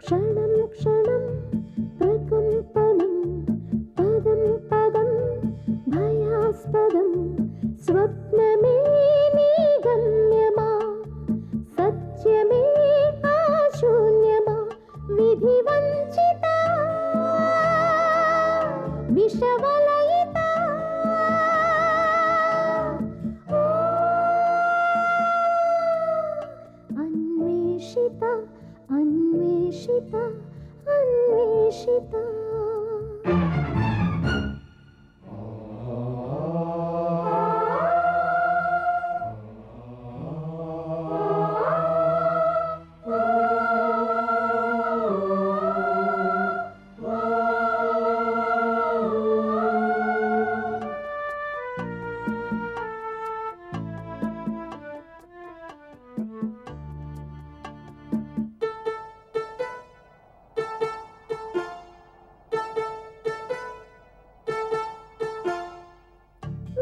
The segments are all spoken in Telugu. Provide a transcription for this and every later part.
క్షణం క్షణం ప్రకంపనం పదం పదం భయాస్పదం స్వప్నమే నీ గమ్యమా సత్యమే ఆ శూన్యమా విధి వంచిత విషవలయిత అన్వేషిత అన్వేషిత అన్వేషిత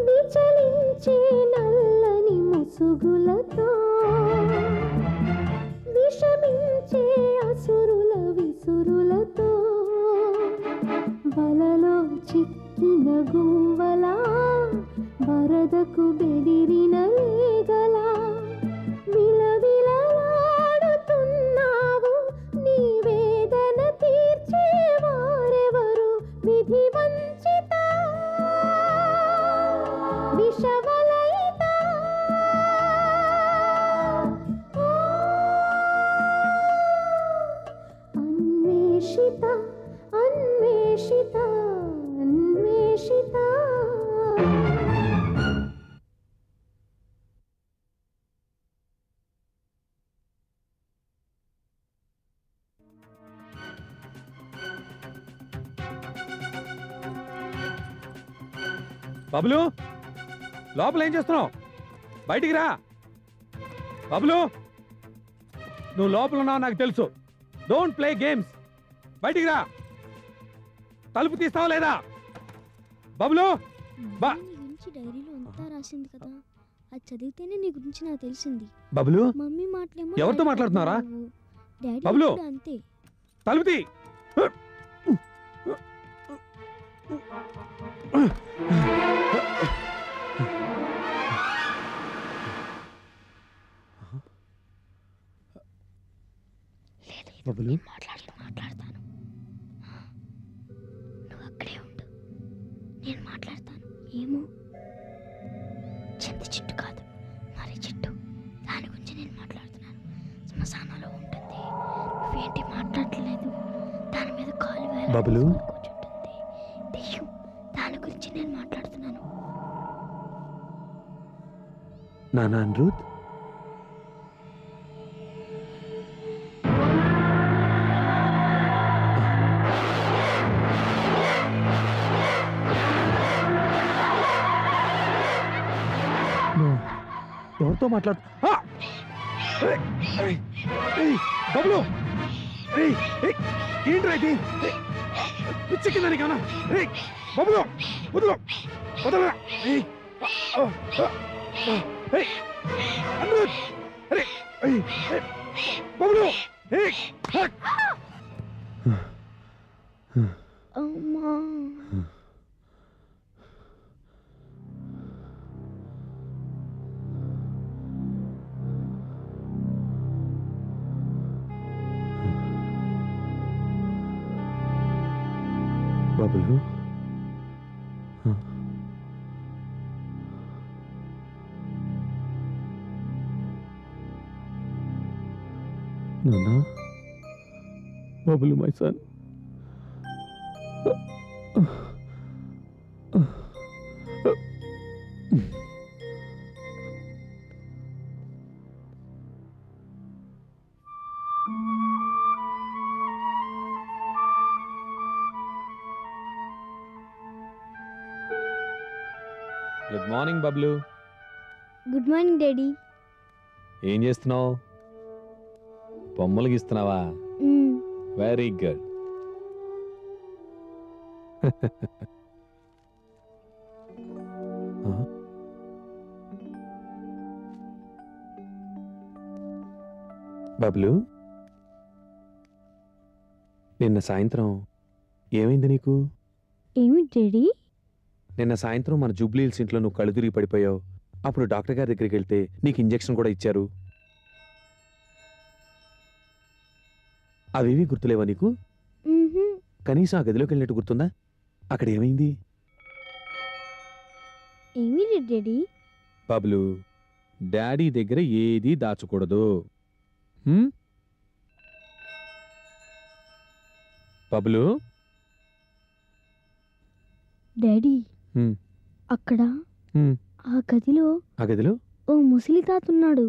విచలించే నల్లని ముసుగులతో విషమించే అసురుల విసురులతో వలలో చిక్కిన గువ్వలా వరదకు బెదిరిన లేగలా విలవిలలాడుతున్నావు నీ వేదన తీర్చేవారెవరు విధి వంచిత విషవలయిత అన్వేషిత అన్వేషిత అన్వేషిత బబ్లు లోపల ఏం చేస్తున్నావు? బయటికి రా బబ్లు. నువ్వు లోపల ఉన్నావు నాకు తెలుసు. Don't play games. బయటికి రా. తలుపు తీస్తావా లేదా? బబ్లు బా. నీ గురించి డైరీలో అంతా రాసింది కదా, అది చదివితేనే నీ గురించి నాకు తెలిసింది. బబ్లు మమ్మీ మాటలేమో ఎవరితో మాట్లాడుతున్నారా? డాడీ బబ్లు కూడా అంతే. తలుపు తీ. బబ్లు మాట్లాడతాను, నువ్వు అక్కడే ఉండు, నేను మాట్లాడతాను. ఏమో చింత చెట్టు కాదు, మర్రి చెట్టు, దాని గురించి నేను మాట్లాడుతున్నాను. శ్మశానంలో ఉంటుంది. నువ్వేంటి మాట్లాడలేదు? దాని మీద కాలు బబ్లు కూర్చుంటుంది దెయ్యం, దాని గురించి నేను మాట్లాడుతున్నాను. నానా అనిరుద్, ఎవరితో మాట్లాడు? బబ్లు ఏంట్రా ఇది? పిచ్చి కింద నీకన్నా? బబ్లు వదులు, వదలరా. అనిరుద్, బబ్లు అమ్మా బబ్లు నానా, Bablu my son. Good morning Bablu. Good morning daddy. ఏం చేస్తున్నావు? బొమ్మలు గీస్తున్నావా? Very good. బబ్లు నిన్న సాయంత్రం ఏమైంది నీకు? ఏమి డాడీ? నిన్న సాయంత్రం మన జూబ్లీ హిల్స్ ఇంట్లో నువ్వు కళ్ళు తిరిగి పడిపోయావు. అప్పుడు డాక్టర్ గారి దగ్గరికి వెళ్తే నీకు ఇంజెక్షన్ కూడా ఇచ్చారు. అవేమీ గుర్తులేవా నీకు? కనీసం ఆ గదిలోకి వెళ్ళినట్టు గుర్తుందా? అక్కడ ఏమైంది? ఏమి డాడీ? బబ్లు, డాడీ దగ్గర ఏదీ దాచకూడదు. హ్మ్? బబ్లు, డాడీ హ్మ్. అక్కడ హ్మ్. ఆ గదిలో ఆ గదిలో ఓ ముసలి తాత ఉన్నాడు.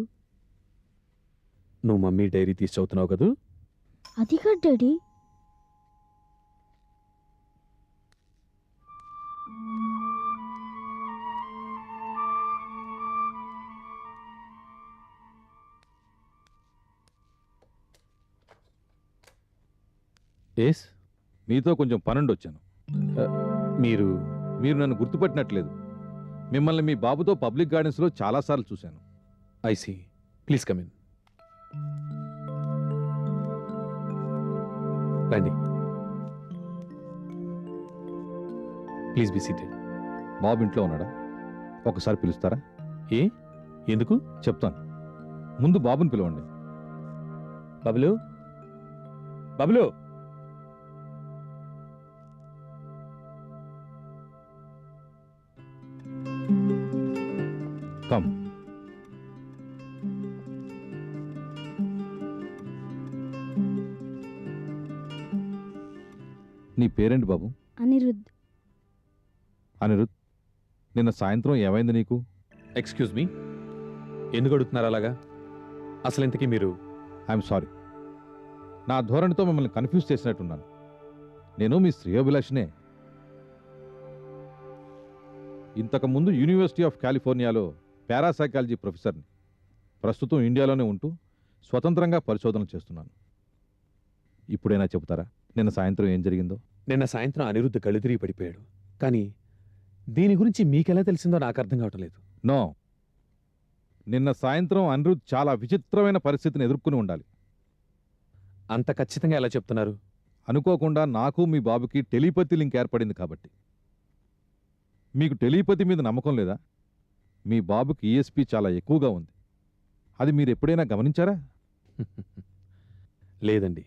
నువ్వు మమ్మీ డైరీ తీసి చదువుతున్నావు కదూ? అది కాదు డాడీ. ఎస్, మీతో కొంచెం పనుండి వచ్చాను. మీరు మీరు నన్ను గుర్తుపట్టినట్లేదు. మిమ్మల్ని మీ బాబుతో పబ్లిక్ గార్డెన్స్లో చాలాసార్లు చూశాను. I see, please come in. రండి, ప్లీజ్ బి సీటెడ్. బాబు ఇంట్లో ఉన్నాడా? ఒకసారి పిలుస్తారా? ఏ, ఎందుకు? చెప్తాను. ముందు బాబుని పిలవండి. బబ్లు, బబ్లు, కమ్. నీ పేరేంటి బాబు? అనిరుద్. అనిరుద్, నిన్న సాయంత్రం ఏమైంది నీకు? ఎక్స్క్యూజ్ మీ, ఎందుకు అడుగుతున్నారు అలాగా? అసలు ఇంతకీ మీరు? ఐఎమ్ సారీ, నా ధోరణితో మిమ్మల్ని కన్ఫ్యూజ్ చేసినట్టున్నాను. నేను మీ శ్రేయోభిలాషినే. ఇంతకుముందు యూనివర్సిటీ ఆఫ్ కాలిఫోర్నియాలో పారాసైకాలజీ ప్రొఫెసర్ని. ప్రస్తుతం ఇండియాలోనే ఉంటూ స్వతంత్రంగా పరిశోధన చేస్తున్నాను. ఇప్పుడైనా చెబుతారా నిన్న సాయంత్రం ఏం జరిగిందో? నిన్న సాయంత్రం అనిరుద్ధ్ కళ్ళు తిరిగి పడిపోయాడు. కానీ దీని గురించి మీకెలా తెలిసిందో నాకు అర్థం కావటం లేదు. నో, నిన్న సాయంత్రం అనిరుద్ చాలా విచిత్రమైన పరిస్థితిని ఎదుర్కొని ఉండాలి. అంత ఖచ్చితంగా ఎలా చెప్తున్నారు? అనుకోకుండా నాకు మీ బాబుకి టెలిపతి లింక్ ఏర్పడింది కాబట్టి. మీకు టెలిపతి మీద నమ్మకం లేదా? మీ బాబుకి ఈఎస్పీ చాలా ఎక్కువగా ఉంది. అది మీరు ఎప్పుడైనా గమనించారా? లేదండి,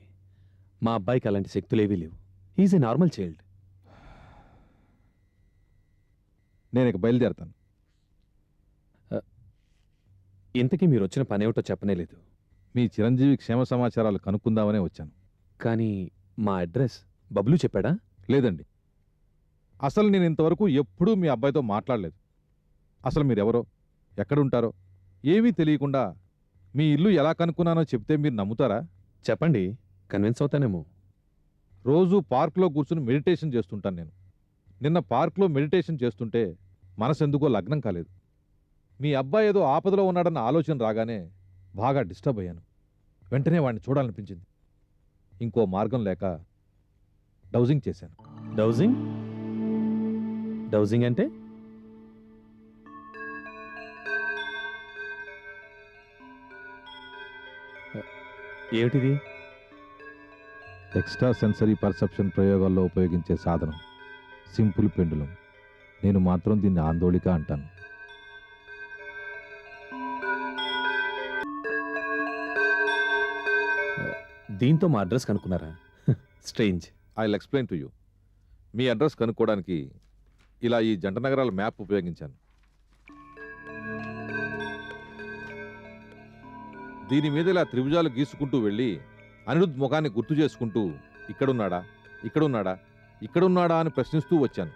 మా అబ్బాయికి అలాంటి శక్తులేవీ లేవు. Is a normal child. నేను ఇక బయలుదేరతాను. ఇంతకీ మీరు వచ్చిన పనేమిటో చెప్పనే లేదు. మీ చిరంజీవి క్షేమ సమాచారాలు కనుక్కుందామనే వచ్చాను. కానీ మా అడ్రస్ బబ్లు చెప్పాడా? లేదండి, అసలు నేను ఇంతవరకు ఎప్పుడూ మీ అబ్బాయితో మాట్లాడలేదు. అసలు మీరెవరో, ఎక్కడుంటారో ఏమీ తెలియకుండా మీ ఇల్లు ఎలా కనుక్కున్నానో చెప్తే మీరు నమ్ముతారా? చెప్పండి, కన్విన్స్ అవుతానేమో. రోజూ పార్క్లో కూర్చుని మెడిటేషన్ చేస్తుంటాను నేను. నిన్న పార్క్లో మెడిటేషన్ చేస్తుంటే మనసెందుకో లగ్నం కాలేదు. మీ అబ్బాయి ఏదో ఆపదలో ఉన్నాడన్న ఆలోచన రాగానే బాగా డిస్టర్బ్ అయ్యాను. వెంటనే వాడిని చూడాలనిపించింది. ఇంకో మార్గం లేక డౌజింగ్ చేశాను. డౌజింగ్? డౌజింగ్ అంటే? ఏమిటిది? ఎక్స్ట్రా సెన్సరీ పర్సెప్షన్ ప్రయోగాల్లో ఉపయోగించే సాధనం, సింపుల్ పెండులం. నేను మాత్రం దీన్ని ఆందోళిక అంటాను. దీంతో మా అడ్రస్ కనుక్కున్నారా? Strange. I will explain to you. మీ అడ్రస్ కనుక్కోవడానికి ఇలా ఈ జంట నగరాల మ్యాప్ ఉపయోగించాను. దీని మీద ఇలా త్రిభుజాలు గీసుకుంటూ వెళ్ళి అనిరుద్ ముఖాన్ని గుర్తు చేసుకుంటూ ఇక్కడున్నాడా, ఇక్కడున్నాడా, ఇక్కడున్నాడా అని ప్రశ్నిస్తూ వచ్చాను.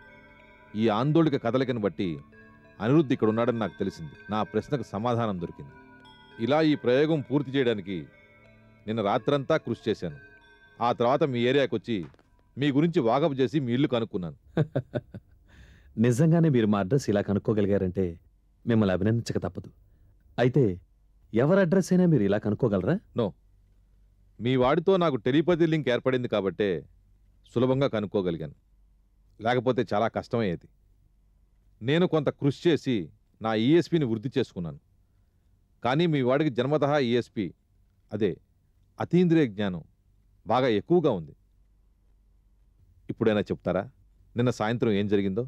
ఈ ఆందోళిక కదలికను బట్టి అనిరుద్ ఇక్కడున్నాడని నాకు తెలిసింది. నా ప్రశ్నకు సమాధానం దొరికింది. ఇలా ఈ ప్రయోగం పూర్తి చేయడానికి నిన్న రాత్రంతా కృషి చేశాను. ఆ తర్వాత మీ ఏరియాకి వచ్చి మీ గురించి వాకప్ చేసి మీ ఇల్లు కనుక్కున్నాను. నిజంగానే మీరు మా అడ్రస్ ఇలా కనుక్కోగలిగారంటే మిమ్మల్ని అభినందించక తప్పదు. అయితే ఎవరి అడ్రస్ అయినా మీరు ఇలా కనుక్కోగలరా? నో, మీ వాడితో నాకు టెలిపతి లింక్ ఏర్పడింది కాబట్టే సులభంగా కనుక్కోగలిగాను. లేకపోతే చాలా కష్టమయ్యేది. నేను కొంత కృషి చేసి నా ఈఎస్పీని వృద్ధి చేసుకున్నాను. కానీ మీ వాడికి జన్మతః ఈఎస్పీ, అదే అతీంద్రియ జ్ఞానం బాగా ఎక్కువగా ఉంది. ఇప్పుడైనా చెప్తారా నిన్న సాయంత్రం ఏం జరిగిందో?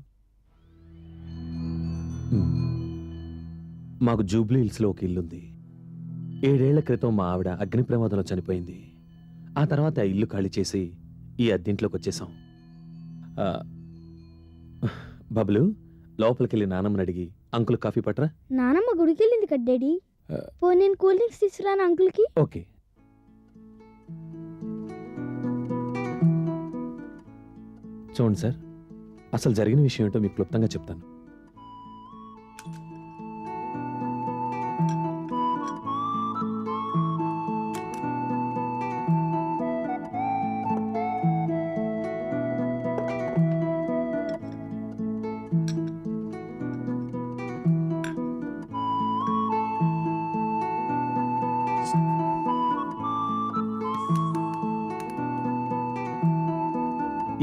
మ్మ్. మాకు జూబ్లీ హిల్స్లో ఒక ఇల్లుంది. 7 ఏళ్ల క్రితం మా ఆవిడ అగ్ని ప్రమాదంలో చనిపోయింది. ఆ తర్వాత ఆ ఇల్లు ఖాళీ చేసి ఈ అద్దెంట్లోకి వచ్చేసాం. ఆ, బబ్లు, లోపలికెళ్ళి నాన్నమ్మని అడిగి అంకుల్ కాఫీ పట్రా. నానమ్మ గుడికి వెళ్ళింది కదా డాడీ. ఆ. పో, నేను కూల్ డ్రింక్స్ తీసుకురాను అంకుల్కి. ఓకే. చూడండి సార్, అసలు జరిగిన విషయం ఏంటో మీకు క్లుప్తంగా చెప్తాను.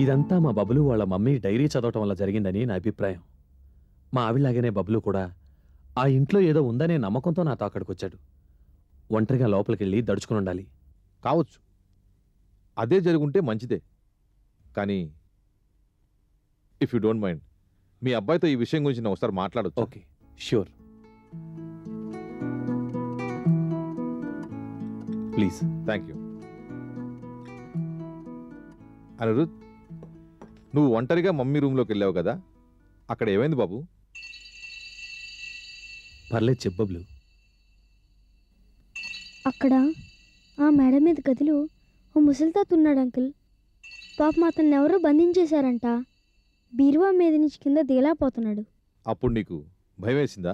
ఇదంతా మా బబులు వాళ్ళ మమ్మీ డైరీ చదవటం వల్ల జరిగిందని నా అభిప్రాయం. మా ఆవిడలాగానే బబులు కూడా ఆ ఇంట్లో ఏదో ఉందనే నమ్మకంతో నాతో అక్కడికి వచ్చాడు. ఒంటరిగా లోపలికెళ్ళి దడుచుకుని ఉండాలి. కావచ్చు, అదే జరుగుంటే మంచిదే. కానీ ఇఫ్ యూ డోంట్ మైండ్, మీ అబ్బాయితో ఈ విషయం గురించి నేను ఒకసారి మాట్లాడొచ్చు? Okay, sure, please. Thank you. Anirudh, నువ్వు ఒంటరిగా మమ్మీ రూమ్లోకి వెళ్ళావు కదా, అక్కడ ఏమైంది బాబు? పర్లేదు చెప్పు బబ్లు. అక్కడ ఆ మేడ మీద గదిలో ఓ ముసలితాత ఉన్నాడు అంకుల్. పాపం అతన్ని ఎవరో బంధించేశారంట. బీరువా మీద నుంచి కింద దిగలాపోతున్నాడు. అప్పుడు నీకు భయం వేసిందా?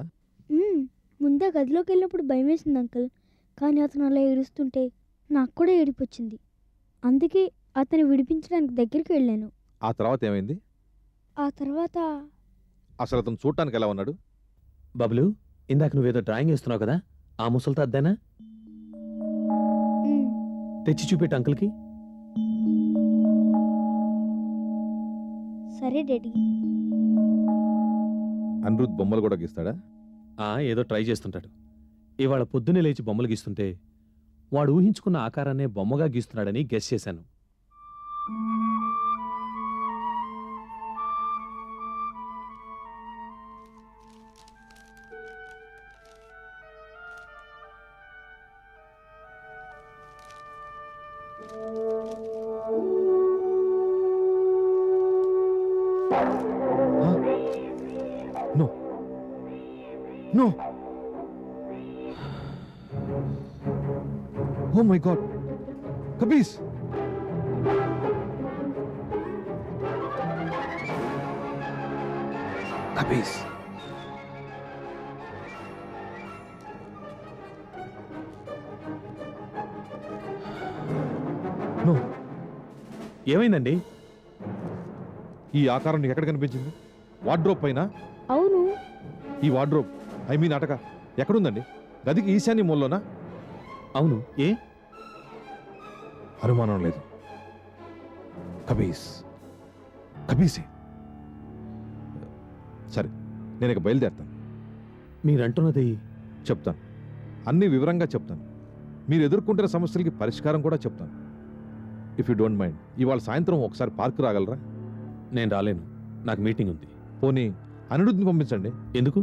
ముందే గదిలోకి వెళ్ళినప్పుడు భయం వేసింది అంకుల్. కానీ అతను అలా ఏడుస్తుంటే నాకు కూడా ఏడిపొచ్చింది. అందుకే అతన్ని విడిపించడానికి దగ్గరికి వెళ్ళాను. ఆ తర్వాత ఏమైంది? ఆ తర్వాత అసలు అతను చూడటానికి ఎలా ఉన్నాడు? బబ్లు, ఇందాక నువ్వేదో డ్రాయింగ్ వేస్తున్నావు కదా, ఆ ముసలితో అద్దేనా? మ్, తెచ్చి చూపెట్టు అంకుల్కి. సరే డాడీ. అనిరుద్ బొమ్మలు కూడా గీస్తాడా? ఏదో ట్రై చేస్తుంటాడు. ఇవాళ పొద్దున్నే లేచి బొమ్మలు గీస్తుంటే వాడు ఊహించుకున్న ఆకారాన్నే బొమ్మగా గీస్తున్నాడని గెస్ చేశాను. No no, oh my God, కబీస్! కబీస్! నో, ఏమైందండి? ఈ ఆకారం నీకు ఎక్కడ కనిపించింది? వార్డ్రోబ్ పైన? అవును, ఈ వార్డ్రోబ్, ఐ మీన్ అటక ఎక్కడుందండి? గదికి ఈశాన్య మూలలోనా? అవును, ఏ? అనుమానం లేదు. కబీస్, కబీసే. సరే, నేను ఇక బయలుదేరుతాను. మీరంటున్నది చెప్తాను, అన్ని వివరంగా చెప్తాను. మీరు ఎదుర్కొంటున్న సమస్యలకి పరిష్కారం కూడా చెప్తాను. ఇఫ్ యూ డోంట్ మైండ్, ఇవాళ సాయంత్రం ఒకసారి పార్క్ రాగలరా? నేను రాలేను, నాకు మీటింగ్ ఉంది. పోనీ అనిరుద్ని పంపించండి. ఎందుకు?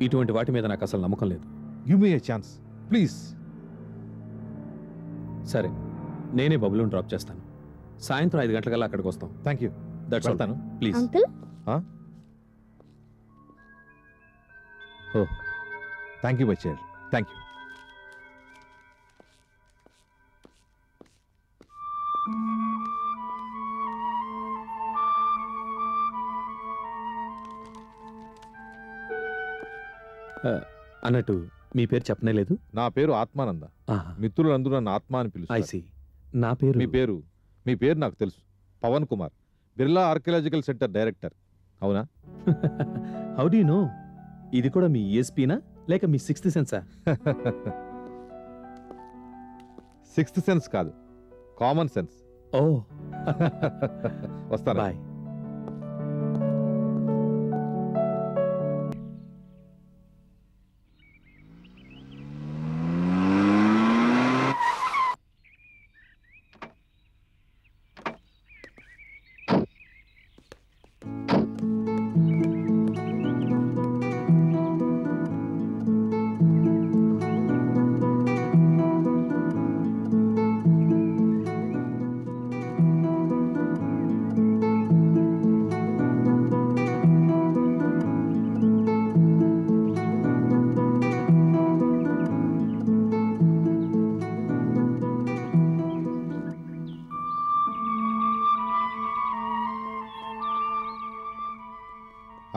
ఇటువంటి వాటి మీద నాకు అసలు నమ్మకం లేదు. Give me A chance please. సరే, నేనే బబులుని డ్రాప్ చేస్తాను. సాయంత్రం 5 గంటలకల్లా అక్కడికి వస్తాం. Thank you. That's all. వెళ్తాను. Please. Uncle. Oh, thank you my child, thank you. అన్నట్టు మీ పేరు చెప్పనే లేదు. నా పేరు ఆత్మానంద. మిత్రులందరూ నన్ను ఆత్మ అని పిలుస్తారు. ఐసి. నా పేరు మీ పేరు నాకు తెలుసు. Pavan Kumar, Birla archaeological centre director. అవునా? How do you know? ఇది కూడా మీ ఈఎస్పీనా లేక మీ 6th సెన్సా? 6th సెన్స్ కాదు, కామన్ సెన్స్. ఓ, వస్తాను. బాయ్.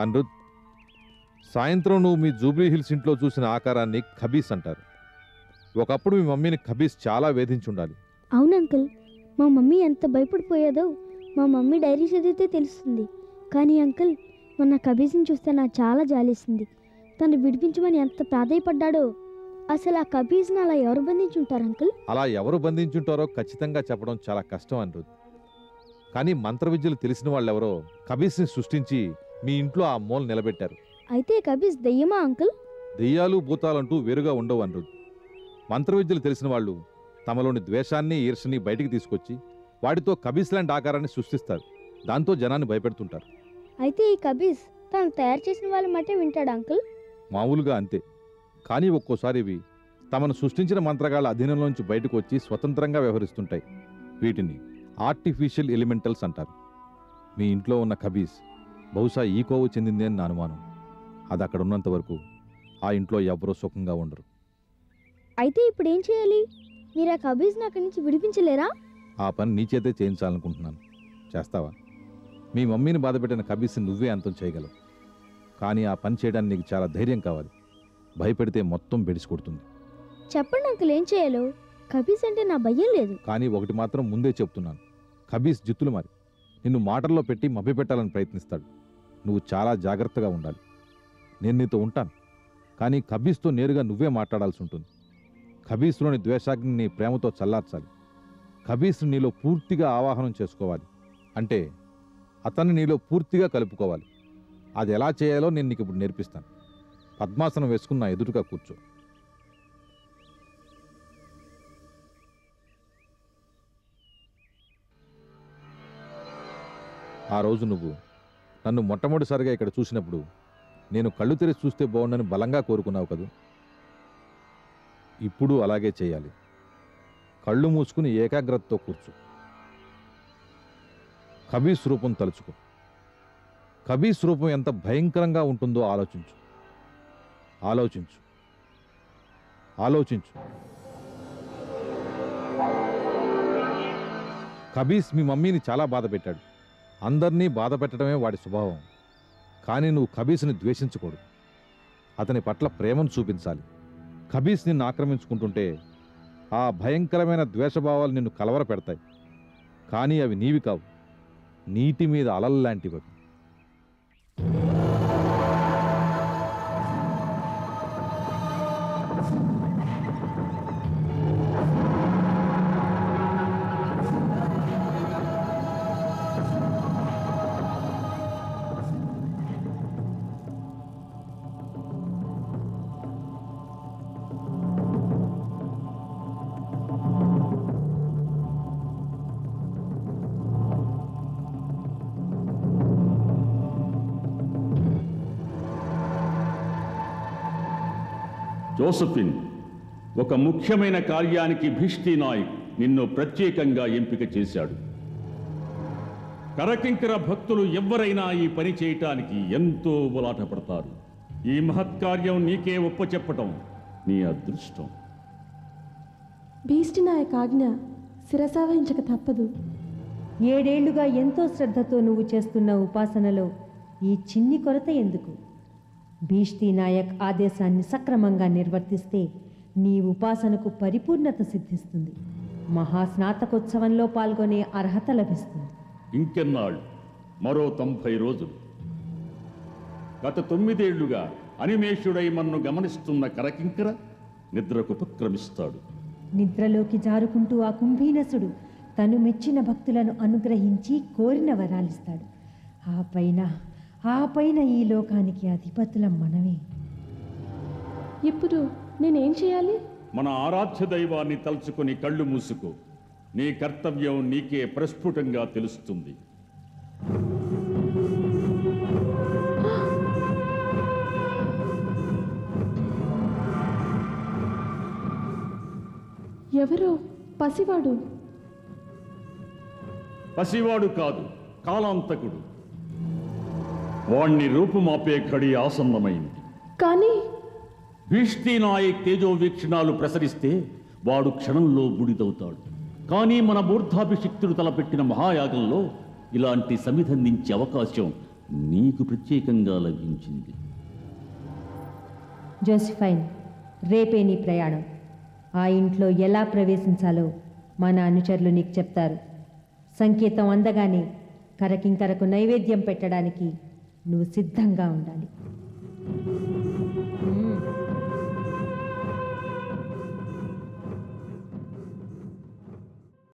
అనిరుద్, సాయంత్రం నువ్వు మీ జూబ్లీ హిల్స్ ఇంట్లో చూసిన ఆకారాన్ని ఖబీస్ అంటారు. ఒకప్పుడు మీ మమ్మీని ఖబీస్ చాలా వేధించుండాలి. అవును అంకుల్, మా మమ్మీ ఎంత భయపడిపోయేదో మా మమ్మీ డైరీ చదివితే తెలుస్తుంది. కానీ అంకుల్, మొన్న కబీస్ని చూస్తే నాకు చాలా జాలేసింది. తను విడిపించమని ఎంత ప్రాధాయపడ్డాడో. అసలు ఆ కబీస్ని అలా ఎవరు బంధించుంటారు అంకుల్? అలా ఎవరు బంధించుంటారో ఖచ్చితంగా చెప్పడం చాలా కష్టం అనిరుద్. కానీ మంత్ర విద్యలు తెలిసిన వాళ్ళెవరో కబీస్ని సృష్టించి మీ ఇంట్లో ఆ మూల నిలబెట్టారు. అయితే కబీస్ దెయ్యమా అంకుల్? దెయ్యాలు భూతాలంటూ వేరుగా ఉండవు అనిరుద్. మంత్ర విద్యలు తెలిసిన వాళ్ళు తమలోని ద్వేషాన్ని ఈర్షని బయటికి తీసుకొచ్చి వాటితో కబీస్ లాంటి ఆకారాన్ని సృష్టిస్తారు. దాంతో జనాన్ని భయపెడుతుంటారు. అయితే ఈ కబీస్ తను తయారు చేసిన వాళ్ళ మటే వింటాడు అంకుల్? మామూలుగా అంతే. కానీ ఒక్కోసారి ఇవి తమను సృష్టించిన మంత్రగాళ్ళ అధీనంలోంచి బయటకు వచ్చి స్వతంత్రంగా వ్యవహరిస్తుంటాయి. వీటిని ఆర్టిఫిషియల్ ఎలిమెంటల్స్ అంటారు. మీ ఇంట్లో ఉన్న కబీస్ బహుశా ఈ కోవు చెందింది అని నా అనుమానం. అది అక్కడ ఉన్నంత వరకు ఆ ఇంట్లో ఎవరూ సుఖంగా ఉండరు. అయితే ఇప్పుడు ఏం చేయాలి? మీరు ఆ కబీస్ని అక్కడి నుంచి విడిపించలేరా? ఆ పని నీ చేతే చేయించాలనుకుంటున్నాను. చేస్తావా? మీ మమ్మీని బాధపెట్టిన కబీస్ని నువ్వే అంతం చేయగలవు. కానీ ఆ పని చేయడానికి నీకు చాలా ధైర్యం కావాలి. భయపెడితే మొత్తం బెడిసి కొడుతుంది. చెప్పండి అంకుల్, ఏం చేయాలో? కబీస్ అంటే నా భయం లేదు. కానీ ఒకటి మాత్రం ముందే చెప్తున్నాను. కబీస్ జిత్తులు మారి నిన్ను మాటల్లో పెట్టి మభ్యపెట్టాలని ప్రయత్నిస్తాడు. నువ్వు చాలా జాగ్రత్తగా ఉండాలి. నేను నీతో ఉంటాను, కానీ కబీస్తో నేరుగా నువ్వే మాట్లాడాల్సి ఉంటుంది. కబీస్లోని ద్వేషాగ్ని నీ ప్రేమతో చల్లార్చాలి. కబీస్ని నీలో పూర్తిగా ఆవాహనం చేసుకోవాలి. అంటే అతన్ని నీలో పూర్తిగా కలుపుకోవాలి. అది ఎలా చేయాలో నేను నీకు ఇప్పుడు నేర్పిస్తాను. పద్మాసనం వేసుకున్న ఎదురుగా కూర్చో. ఆ రోజు నువ్వు నన్ను మొట్టమొదటిసారిగా ఇక్కడ చూసినప్పుడు నేను కళ్ళు తెరిచి చూస్తే బాగుండని బలంగా కోరుకున్నావు కదూ. ఇప్పుడు అలాగే చేయాలి. కళ్ళు మూసుకుని ఏకాగ్రతతో కూర్చో. కబీస్ రూపం తలుచుకో. కబీస్ రూపం ఎంత భయంకరంగా ఉంటుందో ఆలోచించు. ఆలోచించు ఆలోచించు. కబీస్ మీ మమ్మీని చాలా బాధ పెట్టాడు. అందరినీ బాధ పెట్టడమే వాడి స్వభావం. కానీ నువ్వు కబీస్ని ద్వేషించకూడదు. అతని పట్ల ప్రేమను చూపించాలి. కబీస్ నిన్ను ఆక్రమించుకుంటుంటే ఆ భయంకరమైన ద్వేషభావాలు నిన్ను కలవర పెడతాయి. కానీ అవి నీవి కావు, నీటి మీద అలల్లాంటివి. జోసఫిన్, ఒక ముఖ్యమైన కార్యానికి భిష్టి నాయక్ నిన్ను ప్రత్యేకంగా ఎంపిక చేశాడు. కరకింకర భక్తులు ఎవరైనా ఈ పని చేయటానికి ఎంతో ఉలాటపడతారు. ఈ మహత్కార్యం నీకే ఒప్పచెప్పటం నీ అదృష్టం. భీష్టి నాయక ఆజ్ఞ శిరసావహించక తప్పదు. 7 ఏళ్లుగా ఎంతో శ్రద్ధతో నువ్వు చేస్తున్న ఉపాసనలో ఈ చిన్ని కొరత ఎందుకు? భీష్టి నాయక్ ఆదేశాన్ని సక్రమంగా నిర్వర్తిస్తే నీ ఉపాసనకు పరిపూర్ణత సిద్ధిస్తుంది. మహాస్నాతకోత్సవంలో పాల్గొనే అర్హత లభిస్తుంది. ఇంకెన్నాళ్ళు? మరో 90 రోజులు. గత 9 ఏళ్లుగా అనిమేషుడై మన్ను గమనిస్తున్న కరకింకర నిద్రకు ఉపక్రమిస్తాడు. నిద్రలోకి జారుకుంటూ ఆ కుంభీనసుడు తను మెచ్చిన భక్తులను అనుగ్రహించి కోరిన వరాలిస్తాడు. ఆ పైన ఈ లోకానికి అధిపతులం మనమే. ఇప్పుడు నేనేం చేయాలి? మన ఆరాధ్య దైవాన్ని తలుచుకొని కళ్ళు మూసుకో. నీ కర్తవ్యం నీకే ప్రస్ఫుటంగా తెలుస్తుంది. ఎవరో పసివాడు. పసివాడు కాదు, కాలాంతకుడు. వాణ్ణి రూపుమాపే ఘడి ఆసన్నమైంది. కానీ భీష్టి నాయక్ తేజో వీక్షణాలు ప్రసరిస్తే వాడు క్షణంలో బూడిదవుతాడు. కానీ మన మూర్ధాభిషిక్తుడు తలపెట్టిన మహాయాగంలో ఇలాంటి సమిధందించే అవకాశం నీకు ప్రత్యేకంగా లభించింది. జోసిఫైన్, రేపే నీ ప్రయాణం. ఆ ఇంట్లో ఎలా ప్రవేశించాలో మన అనుచరులు నీకు చెప్తారు. సంకేతం అందగానే కరకింకరకు నైవేద్యం పెట్టడానికి నువ్వు సిద్ధంగా ఉండాలి.